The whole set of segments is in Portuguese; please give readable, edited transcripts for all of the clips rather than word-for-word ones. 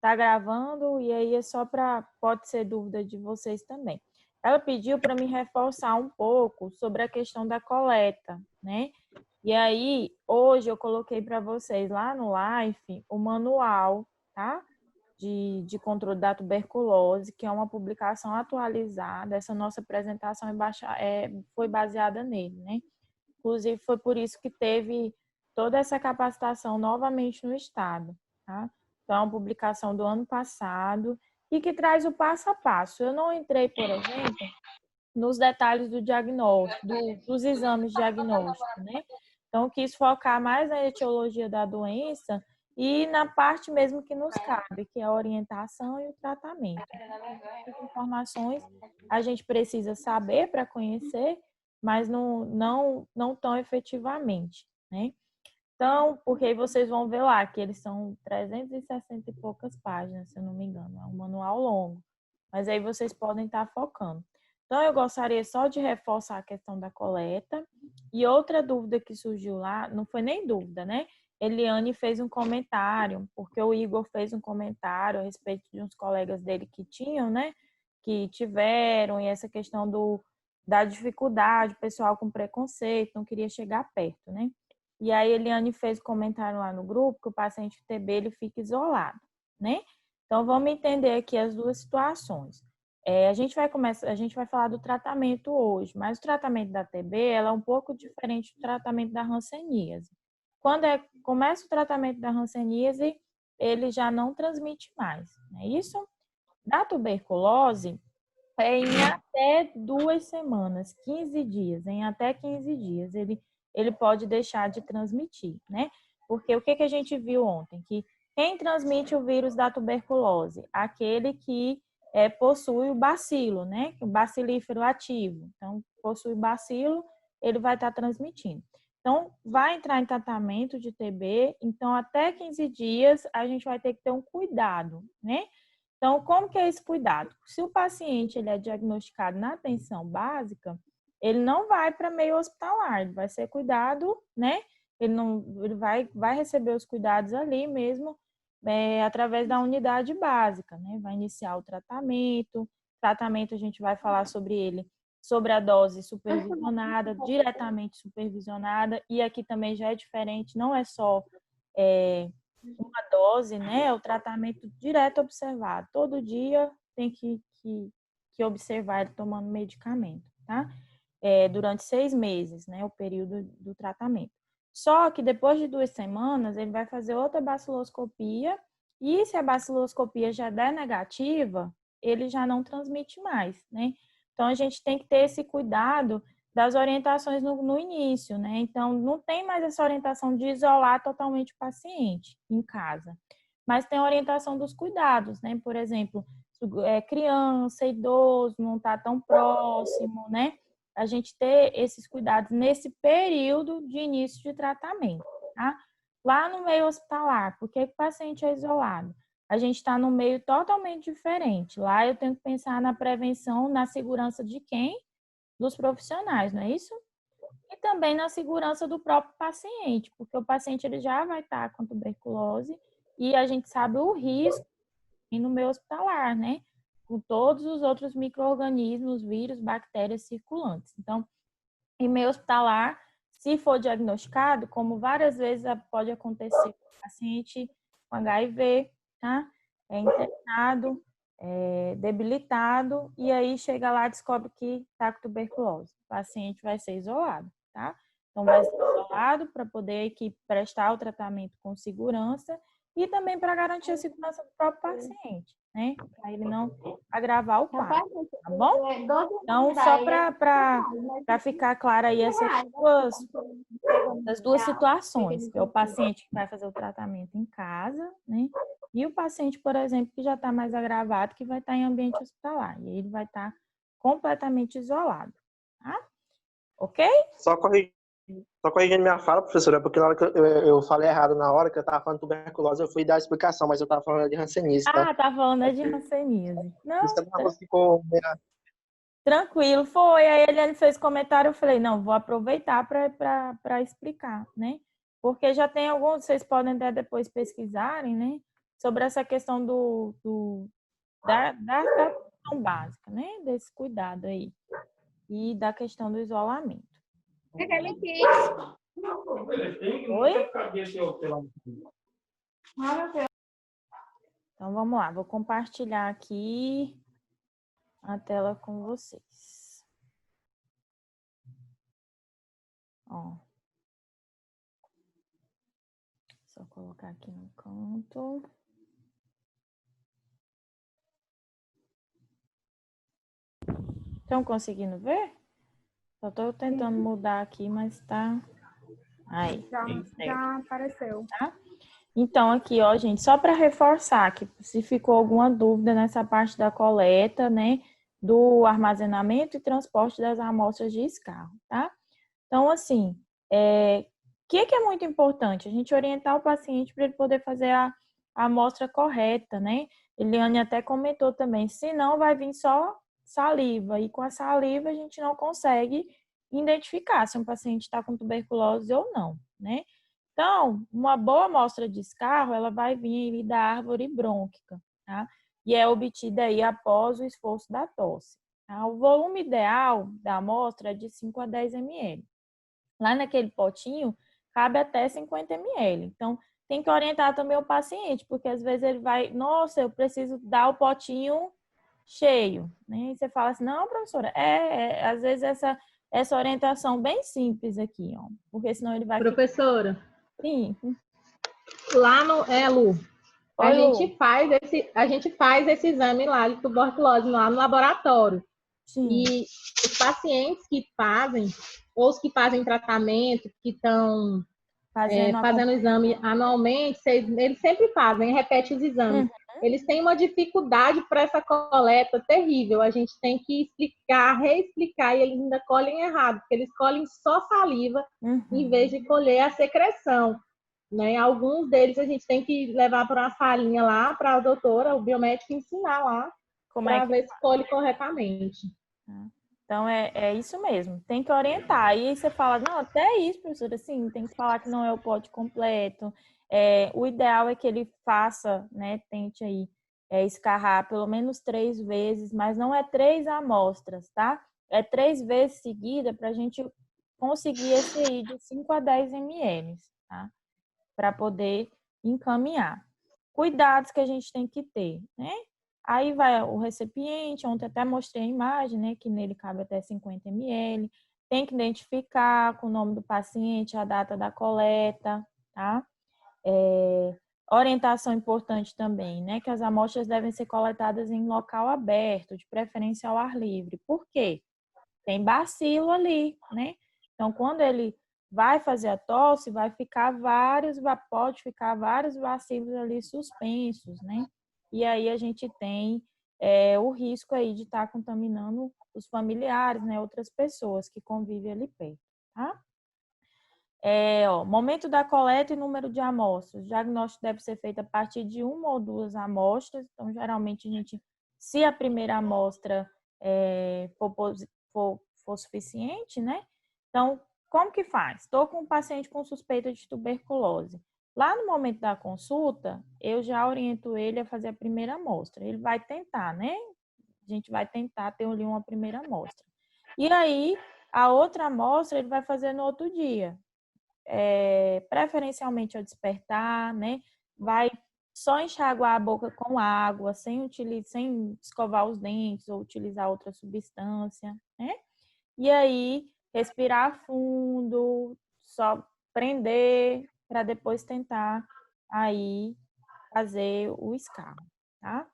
tá gravando e aí é só para, pode ser dúvida de vocês também. Ela pediu para me reforçar um pouco sobre a questão da coleta, né? E aí, hoje eu coloquei para vocês lá no Life o manual, tá? De controle da tuberculose, que é uma publicação atualizada. Essa nossa apresentação foi baseada nele, né? Inclusive, foi por isso que teve toda essa capacitação novamente no Estado, tá? Então, é uma publicação do ano passado e que traz o passo a passo. Eu não entrei, por exemplo, nos detalhes do diagnóstico, dos exames diagnósticos, né? Então, eu quis focar mais na etiologia da doença e na parte mesmo que nos cabe, que é a orientação e o tratamento. Essas informações a gente precisa saber para conhecer, mas não tão efetivamente, né? Então, porque aí vocês vão ver lá que eles são 360 e poucas páginas, se eu não me engano, é um manual longo, mas aí vocês podem estar focando. Então, eu gostaria só de reforçar a questão da coleta. E outra dúvida que surgiu lá, não foi nem dúvida, né? Eliane fez um comentário, porque o Igor fez um comentário a respeito de uns colegas dele que tinham, né? Que tiveram, e essa questão da dificuldade, o pessoal com preconceito, não queria chegar perto, né? E aí, Eliane fez um comentário lá no grupo que o paciente TB ele fica isolado, né? Então, vamos entender aqui as duas situações. A gente vai falar do tratamento hoje, mas o tratamento da TB ela é um pouco diferente do tratamento da hanseníase. Quando começa o tratamento da hanseníase, ele já não transmite mais, não é isso? Da tuberculose, em até 2 semanas, 15 dias, em até 15 dias, ele pode deixar de transmitir, né? Porque o que a gente viu ontem? Que quem transmite o vírus da tuberculose? Aquele que possui o bacilo, né? O bacilífero ativo. Então, possui bacilo, ele vai estar transmitindo. Então, vai entrar em tratamento de TB. Então, até 15 dias, a gente vai ter que ter um cuidado, né? Então, como que é esse cuidado? Se o paciente ele é diagnosticado na atenção básica, ele não vai para meio hospitalar, ele vai ser cuidado, né? Ele vai receber os cuidados ali mesmo, através da unidade básica, né? Vai iniciar o tratamento. Tratamento a gente vai falar sobre ele, sobre a dose supervisionada, diretamente supervisionada, e aqui também já é diferente, não é só uma dose, né? O tratamento direto observado. Todo dia tem que observar ele tomando medicamento, tá? Durante 6 meses, né? O período do tratamento. Só que depois de 2 semanas, ele vai fazer outra baciloscopia e se a baciloscopia já der negativa, ele já não transmite mais, né? Então, a gente tem que ter esse cuidado das orientações no início, né? Então, não tem mais essa orientação de isolar totalmente o paciente em casa, mas tem a orientação dos cuidados, né? Por exemplo, criança, idoso, não está tão próximo, né? A gente ter esses cuidados nesse período de início de tratamento, tá? Lá no meio hospitalar, por que o paciente é isolado? A gente está num meio totalmente diferente. Lá eu tenho que pensar na prevenção, na segurança de quem? Dos profissionais, não é isso? E também na segurança do próprio paciente, porque o paciente ele já vai estar com tuberculose e a gente sabe o risco no meio hospitalar, né? Com todos os outros micro-organismos, vírus, bactérias circulantes. Então, em meio hospitalar, se for diagnosticado, como várias vezes pode acontecer com o paciente com HIV, tá? É internado, debilitado, e aí chega lá e descobre que está com tuberculose. O paciente vai ser isolado, tá? Então, vai ser isolado para poder a equipe prestar o tratamento com segurança e também para garantir a segurança do próprio paciente, né? Para ele não agravar o quadro, tá bom? Então, só para ficar clara aí essas duas situações, que é o paciente que vai fazer o tratamento em casa, né? E o paciente, por exemplo, que já está mais agravado, que vai estar em ambiente hospitalar. E ele vai estar completamente isolado, tá? Ok? Só corrigindo minha fala, professora, porque na hora que eu falei errado, na hora que eu estava falando tuberculose, eu fui dar a explicação, mas eu estava falando de hanseníase, tá? Ah, tá falando de hanseníase. Não, Isso é uma ficou tranquilo, foi. Aí ele fez comentário, eu falei, não, vou aproveitar para explicar, né? Porque já tem alguns, vocês podem até depois pesquisarem, né? sobre essa questão da questão básica, né? Desse cuidado aí. E da questão do isolamento. Oi? Então, vamos lá. Vou compartilhar aqui a tela com vocês. Ó. Só colocar aqui no canto. Estão conseguindo ver? Só estou tentando mudar aqui, mas tá... Aí. Já apareceu. Tá? Então, aqui, ó, gente, só para reforçar que se ficou alguma dúvida nessa parte da coleta, né, do armazenamento e transporte das amostras de escarro, tá? Então, assim, o que é muito importante? A gente orientar o paciente para ele poder fazer a amostra correta, né? Eliane até comentou também, senão vai vir só saliva, e com a saliva a gente não consegue identificar se um paciente está com tuberculose ou não, né? Então, uma boa amostra de escarro, ela vai vir da árvore brônquica, tá? E é obtida aí após o esforço da tosse. Tá? O volume ideal da amostra é de 5 a 10 ml. Lá naquele potinho, cabe até 50 ml. Então, tem que orientar também o paciente, porque às vezes ele vai, nossa, eu preciso dar o potinho cheio, né? E você fala assim, não, professora, às vezes essa orientação bem simples aqui, ó, porque senão ele vai Professora, Sim. lá no Lu, a Oi, Lu. gente faz esse exame lá de tuberculose lá no laboratório. Sim. E os pacientes que fazem, ou os que fazem tratamento, que estão fazendo exame anualmente, eles sempre fazem, repetem os exames. Eles têm uma dificuldade para essa coleta terrível. A gente tem que explicar, reexplicar, e eles ainda colhem errado, porque eles colhem só saliva em vez de colher a secreção. Né? Alguns deles a gente tem que levar para uma salinha lá, para a doutora, o biomédico, ensinar lá, para ver se colhe corretamente. Então, é isso mesmo. Tem que orientar. Aí você fala, não, até isso, professora, assim, tem que falar que não é o pote completo. O ideal é que ele faça, né, tente aí escarrar pelo menos 3 vezes, mas não é 3 amostras, tá? É 3 vezes seguida para a gente conseguir esse aí de 5 a 10 ml, tá? Para poder encaminhar. Cuidados que a gente tem que ter, né? Aí vai o recipiente, ontem até mostrei a imagem, né, que nele cabe até 50 ml. Tem que identificar com o nome do paciente, a data da coleta, tá? Orientação importante também, né, que as amostras devem ser coletadas em local aberto, de preferência ao ar livre. Por quê? Tem bacilo ali, né? Então, quando ele vai fazer a tosse, pode ficar vários bacilos ali suspensos, né? E aí a gente tem o risco aí de estar contaminando os familiares, né? Outras pessoas que convivem ali perto, tá? Momento da coleta e número de amostras. O diagnóstico deve ser feito a partir de 1 ou 2 amostras. Então, geralmente, se a primeira amostra for suficiente, né? Então, como que faz? Estou com um paciente com suspeita de tuberculose. Lá no momento da consulta, eu já oriento ele a fazer a primeira amostra. Ele vai tentar, né? A gente vai tentar ter ali uma primeira amostra. E aí, a outra amostra ele vai fazer no outro dia. Preferencialmente ao despertar, né? Vai só enxaguar a boca com água, sem escovar os dentes ou utilizar outra substância, né? E aí, respirar fundo, só prender para depois tentar aí fazer o escarro, tá?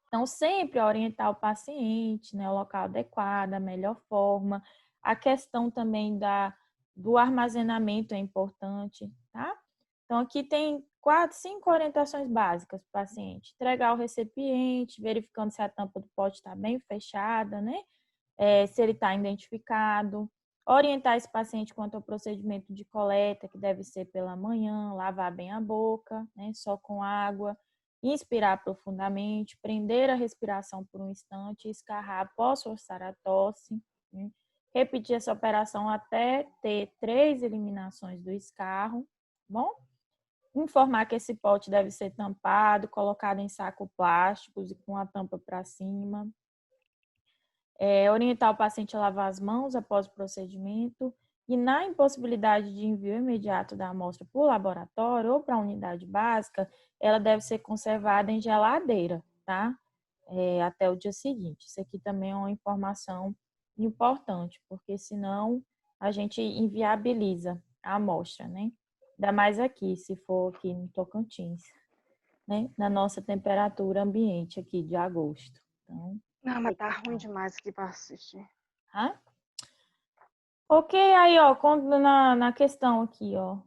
Então, sempre orientar o paciente, né, o local adequado, a melhor forma. A questão também do armazenamento é importante, tá? Então, aqui tem 4, 5 orientações básicas para o paciente. Entregar o recipiente, verificando se a tampa do pote está bem fechada, né? Se ele está identificado. Orientar esse paciente quanto ao procedimento de coleta, que deve ser pela manhã, lavar bem a boca, né? Só com água. Inspirar profundamente, prender a respiração por um instante, escarrar após forçar a tosse. Né? Repetir essa operação até ter 3 eliminações do escarro, bom? informar que esse pote deve ser tampado, colocado em saco plásticos e com a tampa para cima. Orientar o paciente a lavar as mãos após o procedimento e, na impossibilidade de envio imediato da amostra para o laboratório ou para a unidade básica, ela deve ser conservada em geladeira, tá? Até o dia seguinte. Isso aqui também é uma informação importante, porque senão a gente inviabiliza a amostra, né? Ainda mais aqui, se for aqui no Tocantins, né? Na nossa temperatura ambiente aqui de agosto. Então, não, mas tá ruim demais aqui para assistir. ah? Ok, aí, ó, na questão aqui, ó,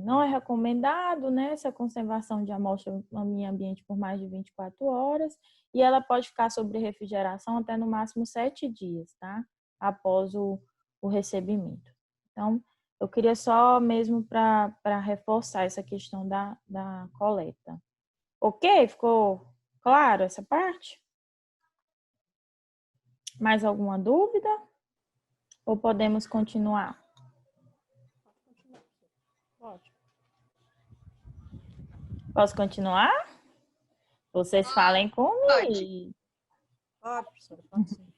não é recomendado, né, essa conservação de amostra em ambiente por mais de 24 horas e ela pode ficar sob refrigeração até no máximo 7 dias, tá? Após o recebimento. Então, eu queria só mesmo para reforçar essa questão da coleta. Ok? Ficou claro essa parte? Mais alguma dúvida? Ou podemos continuar? Pode. Posso continuar? Vocês falem comigo. Pode, professora, pode sim.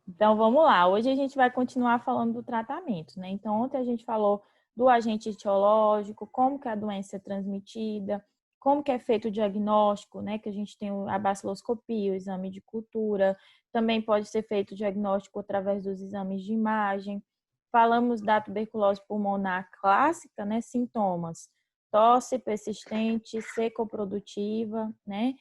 Então, vamos lá. Hoje a gente vai continuar falando do tratamento, né? Então, ontem a gente falou do agente etiológico, como que a doença é transmitida, como que é feito o diagnóstico, né? Que a gente tem a baciloscopia, o exame de cultura. Também pode ser feito o diagnóstico através dos exames de imagem. Falamos da tuberculose pulmonar clássica, né? Sintomas: tosse persistente, secoprodutiva, né?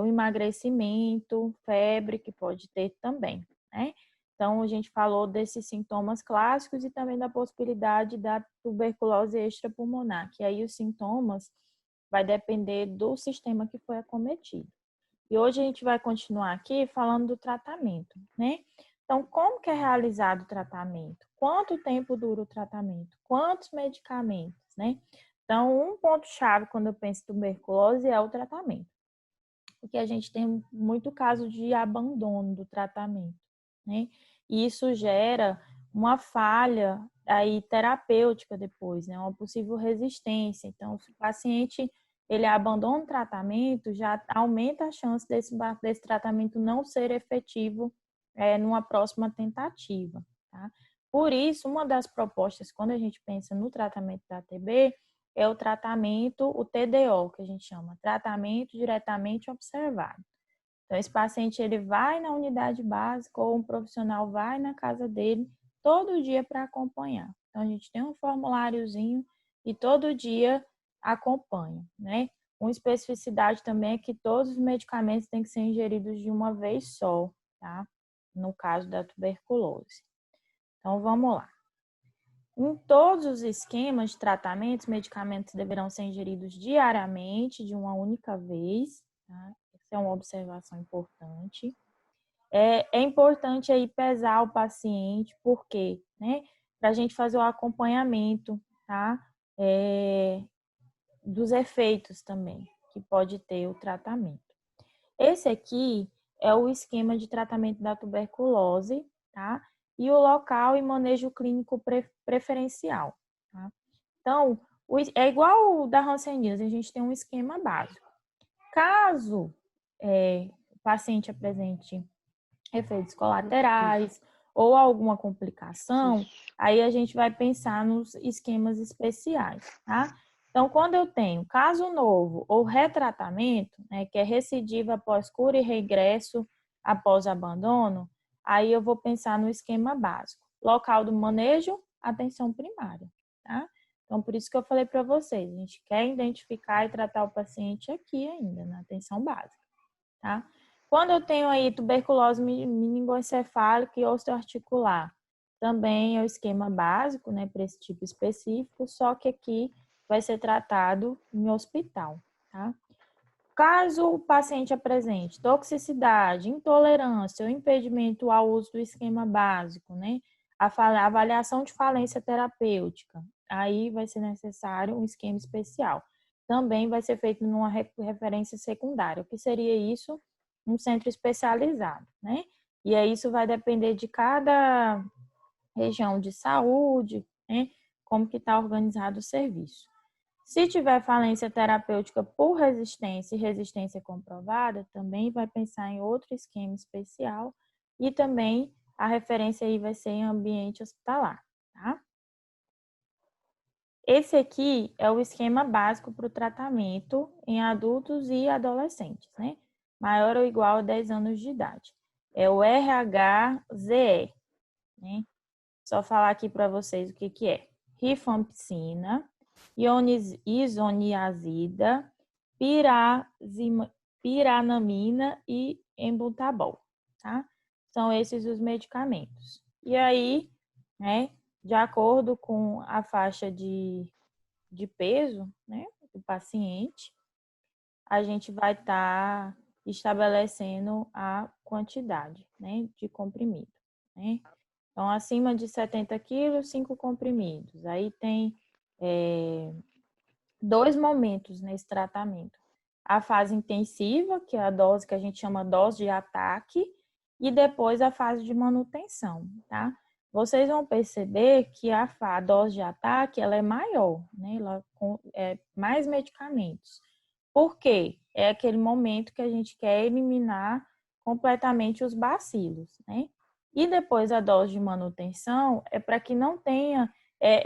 O emagrecimento, febre, que pode ter também, né? Então, a gente falou desses sintomas clássicos e também da possibilidade da tuberculose extrapulmonar, que aí os sintomas vai depender do sistema que foi acometido. E hoje a gente vai continuar aqui falando do tratamento, né? Então, como que é realizado o tratamento? Quanto tempo dura o tratamento? Quantos medicamentos, né? Então, um ponto-chave quando eu penso em tuberculose é o tratamento. Porque a gente tem muito caso de abandono do tratamento, né? E isso gera uma falha aí terapêutica depois, né? Uma possível resistência. Então, se o paciente ele abandona o tratamento, já aumenta a chance desse tratamento não ser efetivo numa próxima tentativa, tá? Por isso, uma das propostas, quando a gente pensa no tratamento da TB, é o tratamento, o TDO, que a gente chama, tratamento diretamente observado. Então, esse paciente, ele vai na unidade básica ou um profissional vai na casa dele todo dia para acompanhar. Então, a gente tem um formuláriozinho e todo dia acompanha, né? Uma especificidade também é que todos os medicamentos têm que ser ingeridos de uma vez só, tá? No caso da tuberculose. Então, vamos lá. Em todos os esquemas de tratamento, os medicamentos deverão ser ingeridos diariamente, de uma única vez, tá? Essa é uma observação importante. É importante aí pesar o paciente, por quê? Né? Para a gente fazer o acompanhamento, tá? Dos efeitos também que pode ter o tratamento. Esse aqui é o esquema de tratamento da tuberculose, tá? E o local e manejo clínico preferencial, tá? Então, é igual o da Hanseníase, a gente tem um esquema básico. Caso o paciente apresente efeitos colaterais ou alguma complicação, aí a gente vai pensar nos esquemas especiais, tá? Então, quando eu tenho caso novo ou retratamento, né, que é recidiva após cura e regresso após abandono, aí eu vou pensar no esquema básico. Local do manejo, atenção primária, tá? Então, por isso que eu falei para vocês, a gente quer identificar e tratar o paciente aqui ainda, na atenção básica, tá? Quando eu tenho aí tuberculose meningoencefálica e osteoarticular, também é o esquema básico, né, para esse tipo específico, só que aqui vai ser tratado em hospital, tá? Caso o paciente apresente toxicidade, intolerância ou impedimento ao uso do esquema básico, né, a avaliação de falência terapêutica, aí vai ser necessário um esquema especial. Também vai ser feito numa referência secundária. O que seria isso? Um centro especializado, né? E aí isso vai depender de cada região de saúde, né? Como que está organizado o serviço. Se tiver falência terapêutica por resistência e resistência comprovada, também vai pensar em outro esquema especial e também a referência aí vai ser em ambiente hospitalar, tá? Esse aqui é o esquema básico para o tratamento em adultos e adolescentes, né? Maior ou igual a 10 anos de idade. É o RHZE, né? Só falar aqui para vocês o que é. Rifampicina, isoniazida, piranamina e embutabol, tá? São esses os medicamentos. E aí, né, de acordo com a faixa de peso, né, do paciente, a gente vai estar estabelecendo a quantidade, né, de comprimido, né? Então, acima de 70 quilos, 5 comprimidos. Aí tem 2 momentos nesse tratamento. A fase intensiva, que é a dose que a gente chama dose de ataque, e depois a fase de manutenção, tá? Vocês vão perceber que a dose de ataque, ela é maior, né? Ela é mais medicamentos. Por quê? É aquele momento que a gente quer eliminar completamente os bacilos, né? E depois a dose de manutenção é para que não tenha,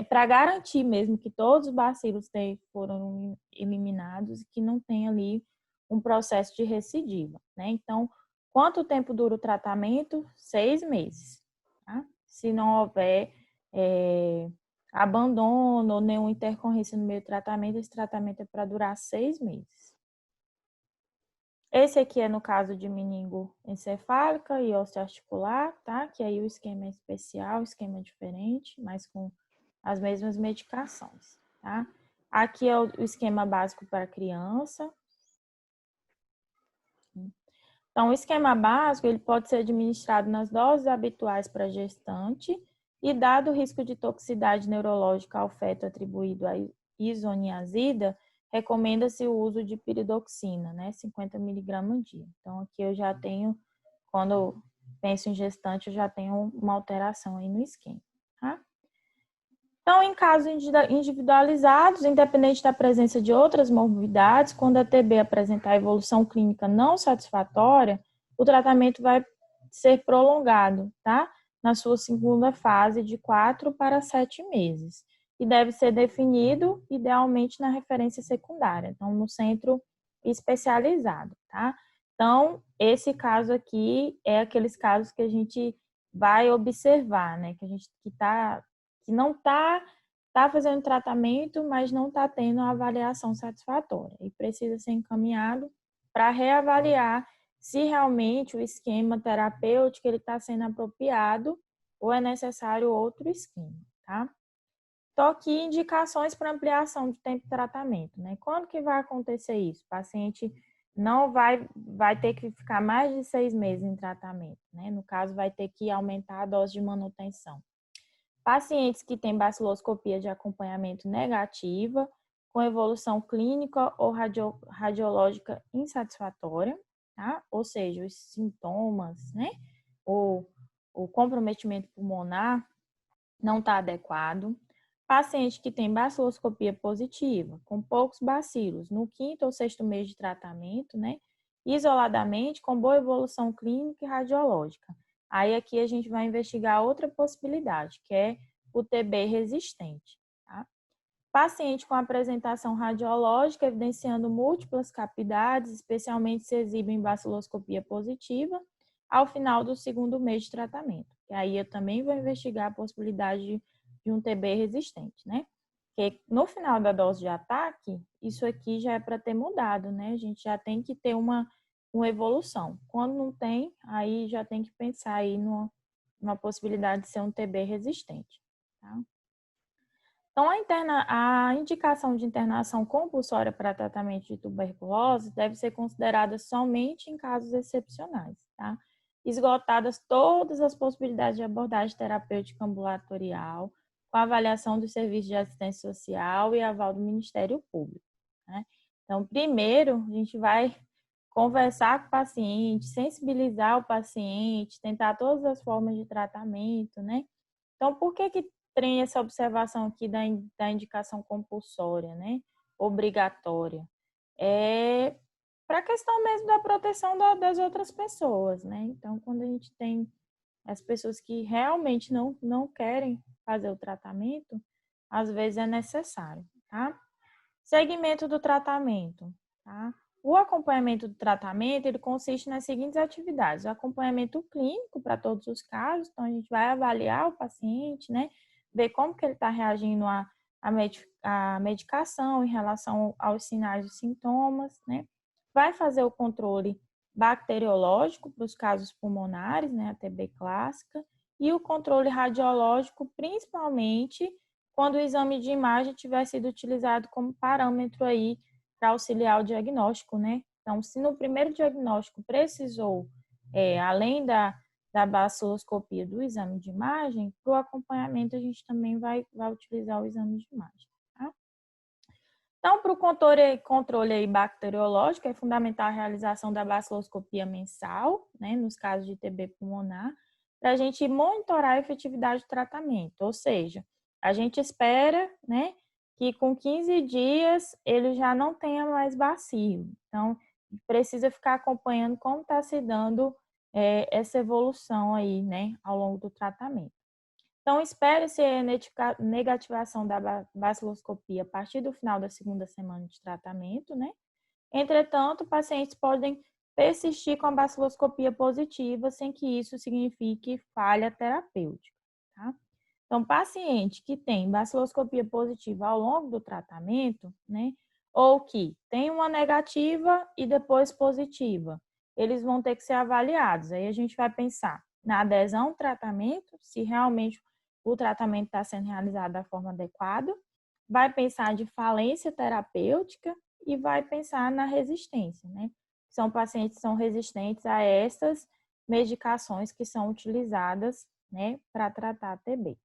para garantir mesmo que todos os bacilos foram eliminados e que não tenha ali um processo de recidiva, né? Então, quanto tempo dura o tratamento? 6 meses, tá? Se não houver abandono ou nenhuma intercorrência no meio do tratamento, esse tratamento é para durar 6 meses. Esse aqui é no caso de meningoencefálica e osteoarticular, tá? Que aí o esquema é especial, o esquema é diferente, mas com as mesmas medicações, tá? Aqui é o esquema básico para criança. Então, o esquema básico, ele pode ser administrado nas doses habituais para gestante e, dado o risco de toxicidade neurológica ao feto atribuído à isoniazida, recomenda-se o uso de piridoxina, né? 50 mg dia. Então, aqui eu já tenho, quando eu penso em gestante, eu já tenho uma alteração aí no esquema, tá? Então, em casos individualizados, independente da presença de outras morbidades, quando a TB apresentar evolução clínica não satisfatória, o tratamento vai ser prolongado, tá? Na sua segunda fase, de 4 para 7 meses. E deve ser definido, idealmente, na referência secundária, então, no centro especializado, tá? Então, esse caso aqui é aqueles casos que a gente vai observar, né? Que a gente que não está fazendo tratamento, mas não está tendo a avaliação satisfatória e precisa ser encaminhado para reavaliar se realmente o esquema terapêutico está sendo apropriado ou é necessário outro esquema, tá? Então, aqui, indicações para ampliação de tempo de tratamento, né? Quando que vai acontecer isso? O paciente não vai ter que ficar mais de 6 meses em tratamento, né? No caso, vai ter que aumentar a dose de manutenção. Pacientes que têm baciloscopia de acompanhamento negativa, com evolução clínica ou radiológica insatisfatória, tá? Ou seja, os sintomas, né? O comprometimento pulmonar não está adequado. Paciente que tem baciloscopia positiva, com poucos bacilos, no 5º ou 6º mês de tratamento, né? Isoladamente, com boa evolução clínica e radiológica. Aí aqui a gente vai investigar outra possibilidade, que é o TB resistente. Tá? Paciente com apresentação radiológica evidenciando múltiplas capilaridades, especialmente se exibem baciloscopia positiva, ao final do 2º mês de tratamento. E aí eu também vou investigar a possibilidade de um TB resistente, né? Porque no final da dose de ataque, isso aqui já é para ter mudado, né? A gente já tem que ter uma evolução. Quando não tem, aí já tem que pensar aí numa possibilidade de ser um TB resistente. Tá? Então, a indicação de internação compulsória para tratamento de tuberculose deve ser considerada somente em casos excepcionais, tá? Esgotadas todas as possibilidades de abordagem terapêutica ambulatorial, com avaliação do serviço de assistência social e aval do Ministério Público, né? Então, primeiro, a gente vai conversar com o paciente, sensibilizar o paciente, tentar todas as formas de tratamento, né? Então, por que tem essa observação aqui da indicação compulsória, né? obrigatória. É para a questão mesmo da proteção das outras pessoas, né? Então, quando a gente tem as pessoas que realmente não querem fazer o tratamento, às vezes é necessário, tá? Segmento do tratamento, tá? O acompanhamento do tratamento, ele consiste nas seguintes atividades. O acompanhamento clínico para todos os casos, então a gente vai avaliar o paciente, né? Ver como que ele está reagindo à medicação em relação aos sinais e sintomas, né? Vai fazer o controle bacteriológico para os casos pulmonares, né? A TB clássica, e o controle radiológico, principalmente quando o exame de imagem tiver sido utilizado como parâmetro aí para auxiliar o diagnóstico, né? Então, se no primeiro diagnóstico precisou, além da baciloscopia do exame de imagem, para o acompanhamento a gente também vai utilizar o exame de imagem, tá? Então, para o controle aí bacteriológico, é fundamental a realização da baciloscopia mensal, né, nos casos de TB pulmonar, para a gente monitorar a efetividade do tratamento, ou seja, a gente espera, né, que com 15 dias ele já não tenha mais bacilo. Então, precisa ficar acompanhando como está se dando essa evolução aí, né, ao longo do tratamento. Então, espere-se a negativação da baciloscopia a partir do final da segunda semana de tratamento, né? Entretanto, pacientes podem persistir com a baciloscopia positiva sem que isso signifique falha terapêutica, tá? Então, paciente que tem baciloscopia positiva ao longo do tratamento, né? Ou que tem uma negativa e depois positiva, eles vão ter que ser avaliados. Aí a gente vai pensar na adesão ao tratamento, se realmente o tratamento está sendo realizado da forma adequada, vai pensar de falência terapêutica e vai pensar na resistência, né? São pacientes que são resistentes a essas medicações que são utilizadas, né, para tratar a TB.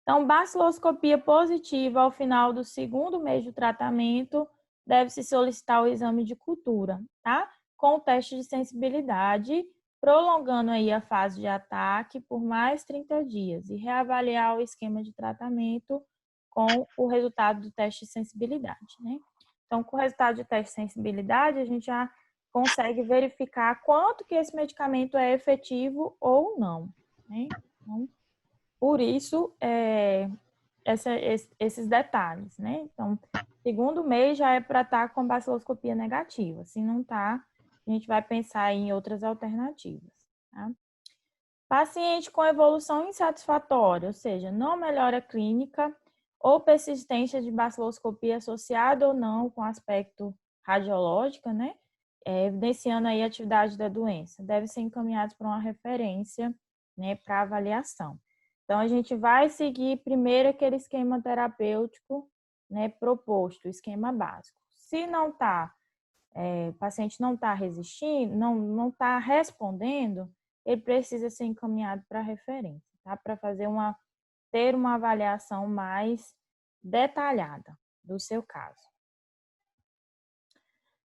Então, baciloscopia positiva ao final do segundo mês do tratamento, deve-se solicitar o exame de cultura, tá? Com o teste de sensibilidade, prolongando aí a fase de ataque por mais 30 dias e reavaliar o esquema de tratamento com o resultado do teste de sensibilidade, né? Então, com o resultado de teste de sensibilidade, a gente já consegue verificar quanto que esse medicamento é efetivo ou não, né? Então, por isso, esses detalhes, né? Então, segundo mês já é para estar com baciloscopia negativa. Se não está, a gente vai pensar em outras alternativas, tá? Paciente com evolução insatisfatória, ou seja, não melhora clínica ou persistência de baciloscopia associada ou não com aspecto radiológico, né? Evidenciando aí a atividade da doença. Deve ser encaminhados para uma referência, né, para avaliação. Então, a gente vai seguir primeiro aquele esquema terapêutico, né, proposto, o esquema básico. Se não está, o paciente não está resistindo, não está respondendo, ele precisa ser encaminhado para referência, tá? Para ter uma avaliação mais detalhada do seu caso.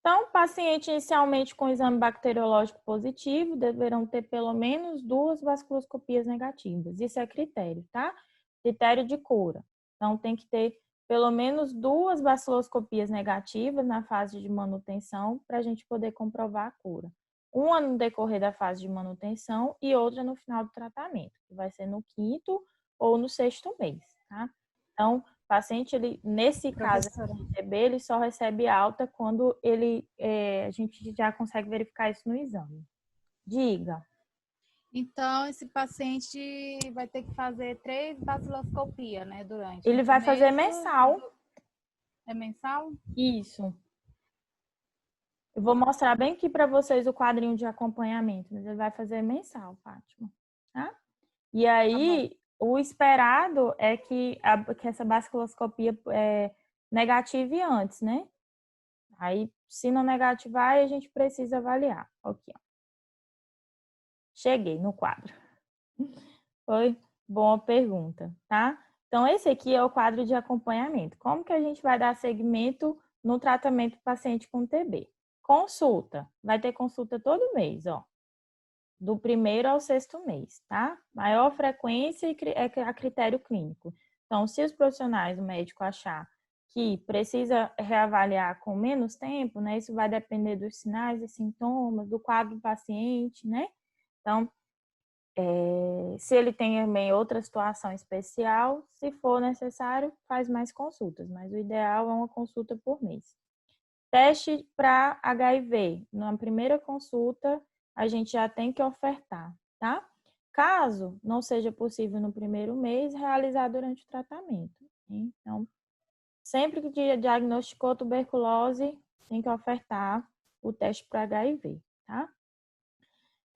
Então, paciente inicialmente com exame bacteriológico positivo deverão ter pelo menos 2 baciloscopias negativas. Isso é critério, tá? Critério de cura. Então, tem que ter pelo menos 2 baciloscopias negativas na fase de manutenção para a gente poder comprovar a cura. Uma no decorrer da fase de manutenção e outra no final do tratamento, que vai ser no 5º ou no 6º mês, tá? Então, o paciente, nesse caso de TB, ele só recebe alta quando a gente já consegue verificar isso no exame. Diga. Então, esse paciente vai ter que fazer 3 baciloscopias, né, durante. Ele vai fazer mensal. É mensal? Isso. Eu vou mostrar bem aqui para vocês o quadrinho de acompanhamento, mas ele vai fazer mensal, Fátima. Tá? E aí, o esperado é que essa baciloscopia negative antes, né? Aí, se não negativar, a gente precisa avaliar. Aqui, ó. Cheguei no quadro. Foi boa pergunta, tá? Então, esse aqui é o quadro de acompanhamento. Como que a gente vai dar seguimento no tratamento do paciente com TB? Consulta. Vai ter consulta todo mês, ó. Do 1º ao 6º mês, tá? Maior frequência é a critério clínico. Então, se os profissionais, o médico achar que precisa reavaliar com menos tempo, né? Isso vai depender dos sinais e sintomas, do quadro do paciente, né? Então, se ele tem também outra situação especial, se for necessário, faz mais consultas, mas o ideal é uma consulta por mês. Teste para HIV. Na primeira consulta, a gente já tem que ofertar, tá? Caso não seja possível no primeiro mês, realizar durante o tratamento. Então, sempre que diagnosticou tuberculose, tem que ofertar o teste para HIV, tá?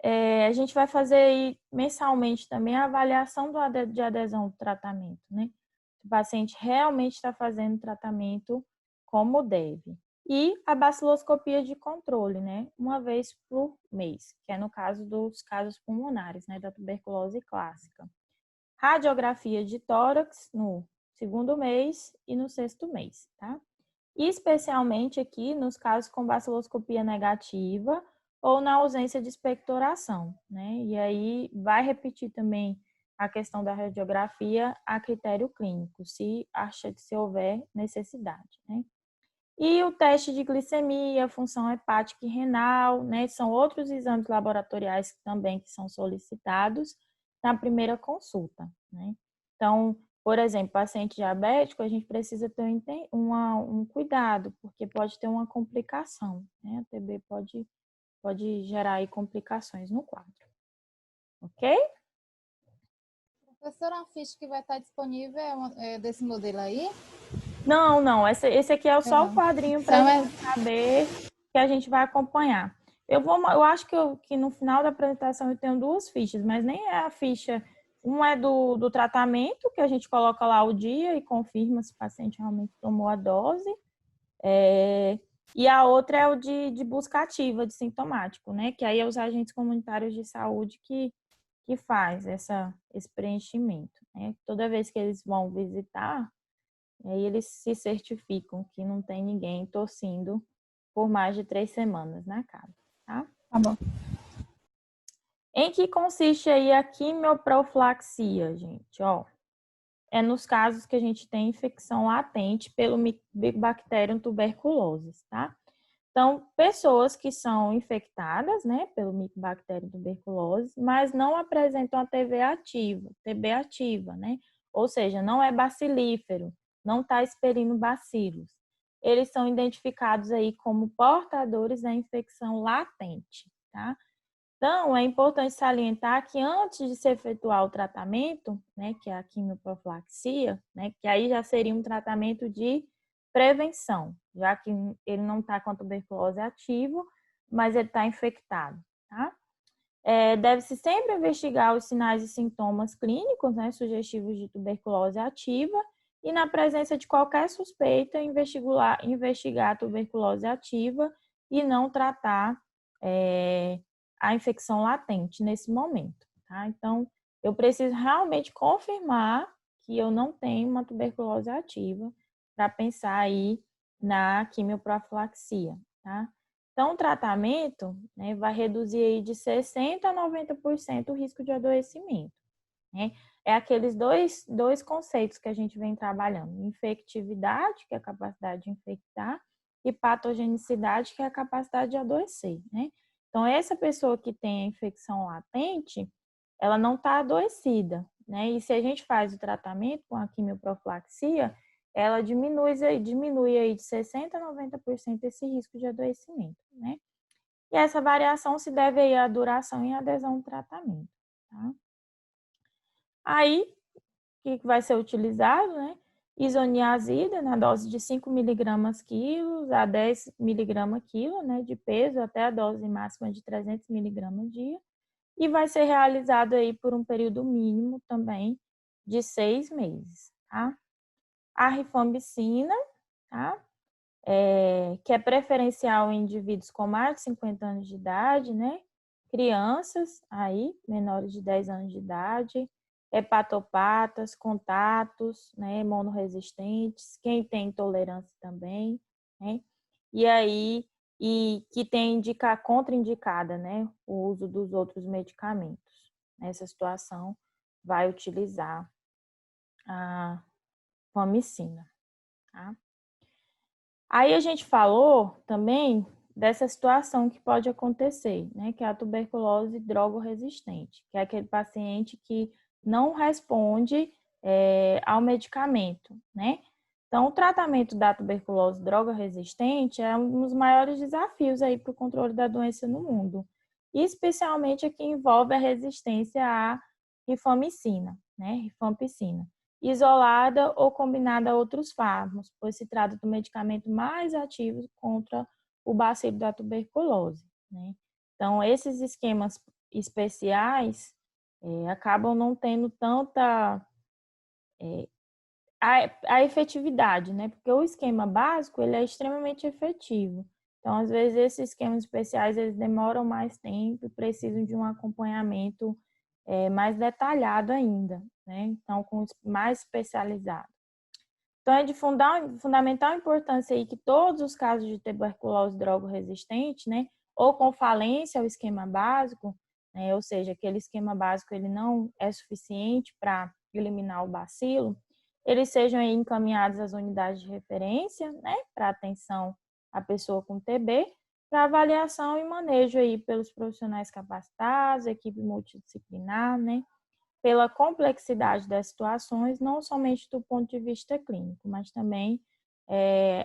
A gente vai fazer aí mensalmente também a avaliação de adesão do tratamento, né? Se o paciente realmente está fazendo o tratamento como deve. E a baciloscopia de controle, né? Uma vez por mês, que é no caso dos casos pulmonares, né? Da tuberculose clássica. Radiografia de tórax no segundo mês e no sexto mês, tá? E especialmente aqui nos casos com baciloscopia negativa ou na ausência de expectoração, né? E aí vai repetir também a questão da radiografia a critério clínico, se houver necessidade, né? E o teste de glicemia, função hepática e renal, né? São outros exames laboratoriais também que são solicitados na primeira consulta, né? Então, por exemplo, paciente diabético, a gente precisa ter um cuidado, porque pode ter uma complicação, né? A TB pode gerar aí complicações no quadro. Ok? Professora, a ficha que vai estar disponível é desse modelo aí? Não. Esse aqui é só o quadrinho para a gente saber que a gente vai acompanhar. Eu acho que no final da apresentação eu tenho duas fichas, mas nem é a ficha. Um é do tratamento, que a gente coloca lá o dia e confirma se o paciente realmente tomou a dose. E a outra é o de busca ativa, de sintomático, né? Que aí é os agentes comunitários de saúde que faz esse preenchimento, né? Toda vez que eles vão visitar, aí eles se certificam que não tem ninguém tossindo por mais de 3 semanas na casa, tá? Tá bom. Em que consiste aí a quimioprofilaxia, gente? Ó, é nos casos que a gente tem infecção latente pelo Mycobacterium tuberculosis, tá? Então, pessoas que são infectadas, né, pelo Mycobacterium tuberculosis, mas não apresentam a TB ativa, né? Ou seja, não é bacilífero, não está expelindo bacilos. Eles são identificados aí como portadores da infecção latente, tá? Então, é importante salientar que antes de se efetuar o tratamento, né, que é a quimioprofilaxia, né, que aí já seria um tratamento de prevenção, já que ele não está com a tuberculose ativa, mas ele está infectado, tá? Deve-se sempre investigar os sinais e sintomas clínicos, né, sugestivos de tuberculose ativa, e na presença de qualquer suspeita, investigar a tuberculose ativa e não tratar a infecção latente nesse momento, tá? Então, eu preciso realmente confirmar que eu não tenho uma tuberculose ativa para pensar aí na quimioprofilaxia, tá? Então, o tratamento, né, vai reduzir aí de 60% a 90% o risco de adoecimento, né? É aqueles dois conceitos que a gente vem trabalhando: infectividade, que é a capacidade de infectar, e patogenicidade, que é a capacidade de adoecer, né? Então, essa pessoa que tem a infecção latente, ela não está adoecida, né? E se a gente faz o tratamento com a quimioprofilaxia, ela diminui aí de 60% a 90% esse risco de adoecimento, né? E essa variação se deve aí à duração e adesão ao tratamento, tá? Aí, o que vai ser utilizado, né? Isoniazida, na dose de 5 mg quilo a 10 mg quilo, né, de peso, até a dose máxima de 300 mg dia. E vai ser realizado aí por um período mínimo também de 6 meses, tá? A rifambicina, tá? Que é preferencial em indivíduos com mais de 50 anos de idade, né? Crianças aí, menores de 10 anos de idade, hepatopatas, contatos, né? Imunorresistentes, quem tem intolerância também, né? E aí, que tem contraindicada, né? O uso dos outros medicamentos. Nessa situação, vai utilizar a famicina, tá? Aí a gente falou também dessa situação que pode acontecer, né? Que é a tuberculose droga-resistente, que é aquele paciente que não responde ao medicamento, né? Então, o tratamento da tuberculose droga-resistente é um dos maiores desafios aí para o controle da doença no mundo, e especialmente a que envolve a resistência à rifamicina, né? Rifampicina, isolada ou combinada a outros fármacos, pois se trata do medicamento mais ativo contra o bacilo da tuberculose, né? Então, esses esquemas especiais acabam não tendo tanta a efetividade, né? Porque o esquema básico, ele é extremamente efetivo. Então, às vezes, esses esquemas especiais, eles demoram mais tempo e precisam de um acompanhamento mais detalhado ainda, né? Então, mais especializado. Então, é de fundamental importância aí que todos os casos de tuberculose droga-resistente, né? Ou com falência ao esquema básico, né? Ou seja, aquele esquema básico, ele não é suficiente para eliminar o bacilo, eles sejam aí encaminhados às unidades de referência, né, para atenção à pessoa com TB, para avaliação e manejo aí pelos profissionais capacitados, equipe multidisciplinar, né, pela complexidade das situações, não somente do ponto de vista clínico, mas também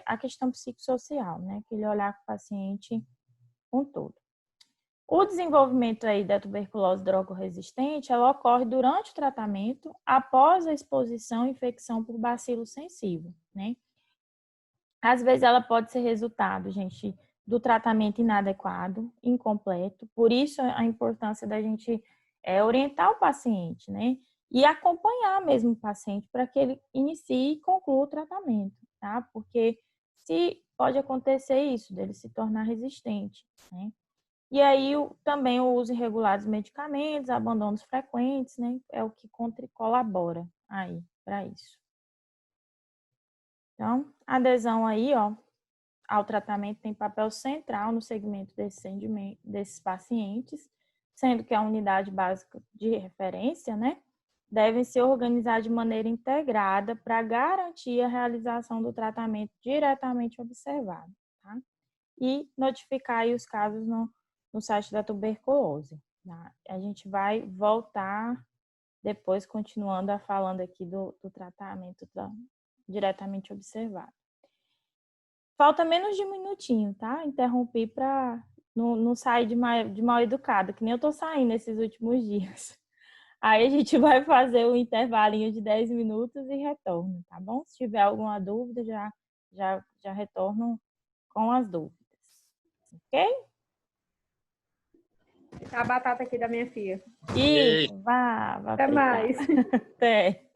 a questão psicossocial, né, aquele olhar para o paciente com todo. O desenvolvimento aí da tuberculose droga-resistente, ela ocorre durante o tratamento, após a exposição à infecção por bacilo sensível, né? Às vezes ela pode ser resultado, gente, do tratamento inadequado, incompleto, por isso a importância da gente orientar o paciente, né? E acompanhar mesmo o paciente para que ele inicie e conclua o tratamento, tá? Porque se pode acontecer isso, dele se tornar resistente, né? E aí, também o uso irregular dos medicamentos, abandonos frequentes, né? É o que colabora aí para isso. Então, a adesão aí, ó, ao tratamento tem papel central no segmento desses pacientes, sendo que a unidade básica de referência, né? Devem se organizar de maneira integrada para garantir a realização do tratamento diretamente observado, tá? E notificar aí os casos no site da tuberculose. Tá? A gente vai voltar depois, continuando falando aqui do tratamento diretamente observado. Falta menos de um minutinho, tá? Interrompi para não sair de mal educada, que nem eu tô saindo esses últimos dias. Aí a gente vai fazer um intervalinho de 10 minutos e retorno, tá bom? Se tiver alguma dúvida, já retorno com as dúvidas. Ok? Tá a batata aqui da minha filha. Isso, vá Até fritar. mais. Até.